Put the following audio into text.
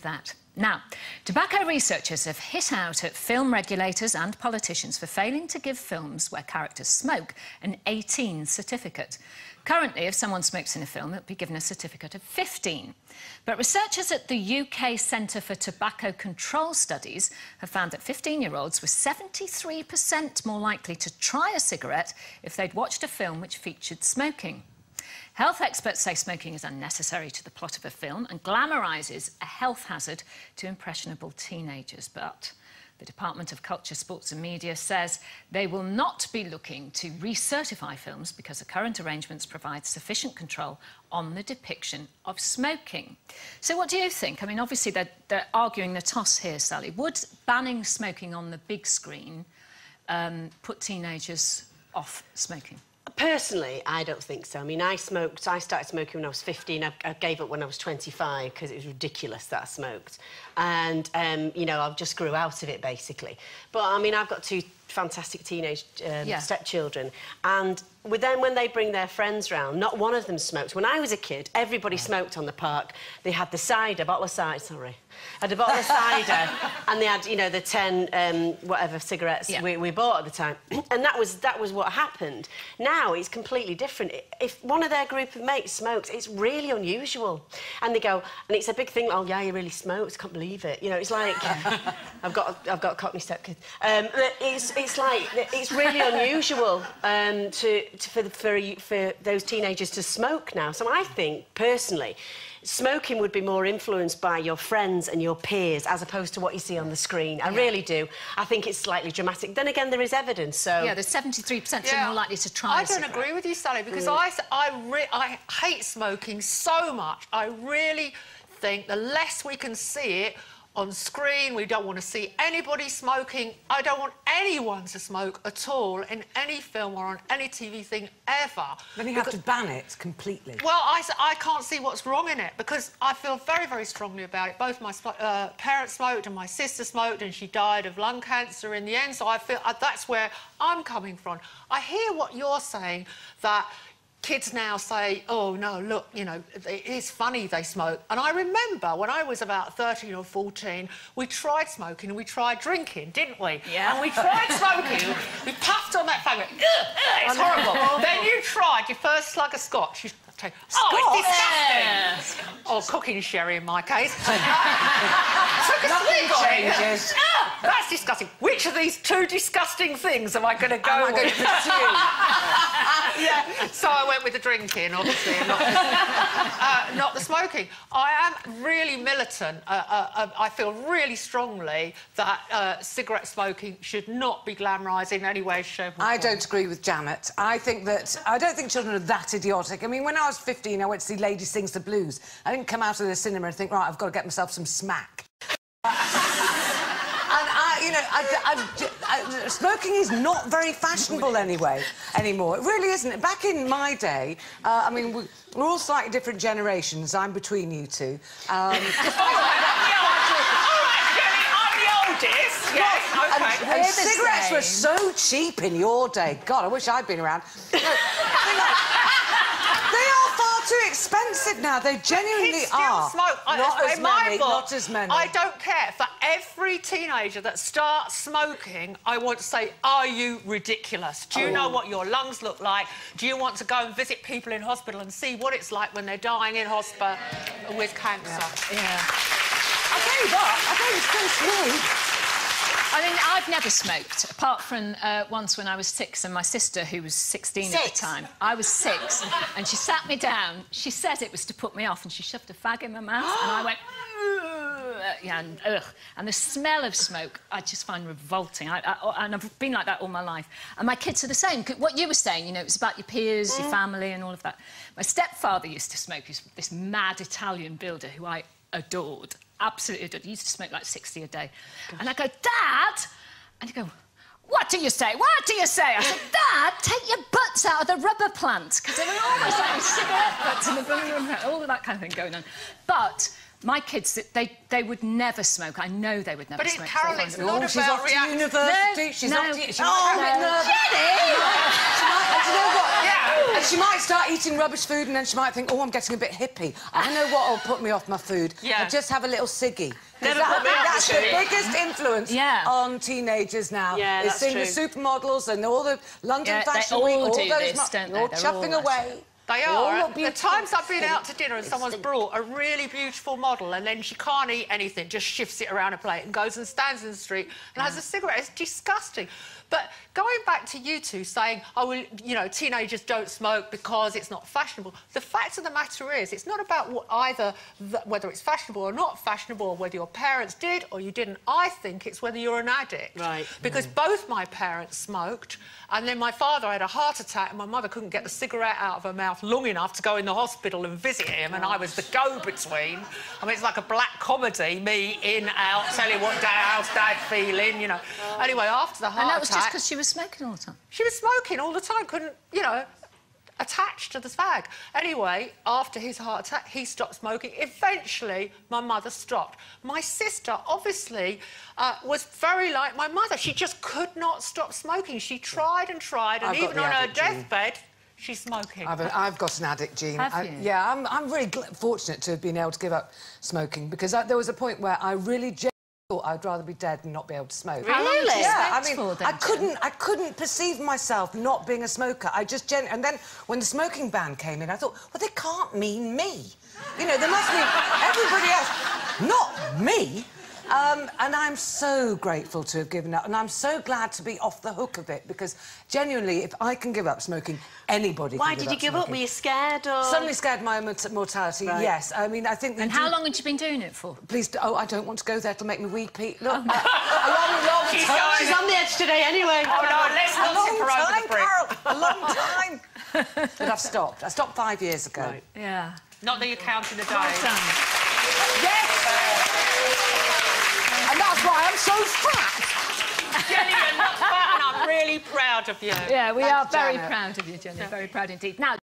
that. Now, tobacco researchers have hit out at film regulators and politicians for failing to give films where characters smoke an 18 certificate. Currently, if someone smokes in a film, they'll be given a certificate of 15. But researchers at the UK Centre for Tobacco Control Studies have found that 15-year-olds were 73% more likely to try a cigarette if they'd watched a film which featured smoking. Health experts say smoking is unnecessary to the plot of a film and glamorises a health hazard to impressionable teenagers. But the Department of Culture, Sports and Media says they will not be looking to recertify films because the current arrangements provide sufficient control on the depiction of smoking. So what do you think? I mean, obviously they're arguing the toss here, Sally. Would banning smoking on the big screen put teenagers off smoking? Personally, I don't think so. I mean, I started smoking when I was 15. I gave up when I was 25 because it was ridiculous that I smoked. And, you know, I just grew out of it, basically. But, I mean, I've got two fantastic teenage stepchildren. And then when they bring their friends round, not one of them smoked. When I was a kid, everybody smoked on the park. They had the cider, bottle of cider, had a bottle of cider, and they had, you know, the 10 whatever cigarettes we bought at the time. And that was what happened. Now it's completely different. If one of their group of mates smokes, it's really unusual. And they go, and it's a big thing, oh yeah, you really smokes, can't believe it. You know, it's like I've got a Cockney stepkid. It's like it's really unusual for those teenagers to smoke now. So I think personally, smoking would be more influenced by your friends and your peers as opposed to what you see on the screen. I really do. I think it's slightly dramatic. Then again, there is evidence, so... Yeah, there's 73% are more likely to try I don't agree with you, Sally, because I hate smoking so much. I really think the less we can see it on screen, we don't want to see anybody smoking. I don't want anyone to smoke at all in any film or on any TV thing ever. Then you have to ban it completely. Well, I can't see what's wrong in it because I feel very, very strongly about it. Both my parents smoked and my sister smoked and she died of lung cancer in the end, so I feel that's where I'm coming from. I hear what you're saying, that kids now say, oh, no, look, you know, it's funny they smoke. And I remember when I was about 13 or 14, we tried smoking and we tried drinking, didn't we? Yeah. And we tried smoking, we puffed on that faggot. It's horrible. Then you tried your first slug of scotch. You take, oh, it's disgusting. Or cooking sherry, in my case. Took a swig on it. That's disgusting. Which of these two disgusting things am I going to go with? Going to pursue? Yeah. So I went with the drinking, obviously, and not the smoking. I am really militant. I feel really strongly that cigarette smoking should not be glamorised in any way, shape or form. I don't agree with Janet. I don't think children are that idiotic. I mean, when I was 15, I went to see Lady Sings the Blues. I didn't come out of the cinema and think, right, I've got to get myself some smack. You know, smoking is not very fashionable anymore. It really isn't. Back in my day, I mean, we're all slightly different generations. I'm between you two. I'm the oldest. Yes, and cigarettes were so cheap in your day. God, I wish I'd been around. They are far too expensive now. They genuinely are. Smoke. Not as many. I don't care. For every teenager that starts smoking, I want to say, are you ridiculous? Do you know what your lungs look like? Do you want to go and visit people in hospital and see what it's like when they're dying in hospital with cancer? Yeah. I'll tell you what, I think it's so sweet. I mean, I've never smoked, apart from once when I was 6 and my sister, who was 16 at the time, I was 6, and she sat me down. She said it was to put me off, and she shoved a fag in my mouth, and I went, yeah, and ugh. And the smell of smoke, I just find revolting. And I've been like that all my life. And my kids are the same. What you were saying, you know, it was about your peers, your family, and all of that. My stepfather used to smoke. He was this mad Italian builder who I adored. Absolutely adored. He used to smoke like 60 a day. Gosh. And I go, Dad! And he'd go, what do you say? What do you say? I said, Dad, take your butts out of the rubber plant. Because there were always like cigarette butts and all of that kind of thing going on. But My kids, they would never smoke. I know they would never smoke. But Carol, it's not she's about off to university. She's off to... She might be a bit nervous. And do you know what? Yeah. And she might start eating rubbish food and then she might think, oh, I'm getting a bit hippie. I know what will put me off my food. Yeah. I'll just have a little ciggy. Never put me off That's the the ciggy. biggest influence on teenagers now. Yeah, is that's seeing true. the supermodels and all the London Fashion they Week, all all do those... this, don't they? All They're chuffing all away. They all are. look The beautiful. times I've been out to dinner and someone's brought a really beautiful model and then she can't eat anything, just shifts it around a plate and goes and stands in the street and has a cigarette. It's disgusting. But going back to you two saying, oh, well, you know, teenagers don't smoke because it's not fashionable. The fact of the matter is, it's not about whether it's fashionable or not fashionable, or whether your parents did or you didn't. I think it's whether you're an addict. Right. Because both my parents smoked, and then my father had a heart attack and my mother couldn't get the cigarette out of her mouth long enough to go in the hospital and visit him, and I was the go-between. I mean, it's like a black comedy, me in, out, telling what how's Dad feeling, you know. Anyway, after the heart And that was attack... just because she was smoking all the time? She was smoking all the time, couldn't, you know, attached to the fag. Anyway, after his heart attack, he stopped smoking. Eventually, my mother stopped. My sister, obviously, was very like my mother. She just could not stop smoking. She tried and tried, and even on her deathbed, she's smoking. I've got an addict gene. Have you? Yeah, I'm really fortunate to have been able to give up smoking because there was a point where I really thought I'd rather be dead than not be able to smoke. Really? Yeah, I mean, for, then, I couldn't perceive myself not being a smoker. I just and then when the smoking ban came in, I thought, well, they can't mean me. You know, there must be everybody else, not me. And I'm so grateful to have given up, and I'm so glad to be off the hook of it, because genuinely, if I can give up smoking, anybody Why can did you give up? Were you scared or...? Suddenly scared my mortality, Right. yes. I mean, I think... And how long had you been doing it for? Please, oh, I don't want to go there. It'll make me weepy. Look, a long time. She's on the edge today anyway. Oh, no, let's A not long tip her over time, the brick. Carol. A long time. But I've stopped. I stopped 5 years ago. Right. Yeah. Not that you're counting the days. Well done. Yes! And that's why I'm so fat. Jenny, you're not fat, and I'm really proud of you. Yeah, we Thanks, are very Janet. proud of you, Jenny. Very proud indeed. Now,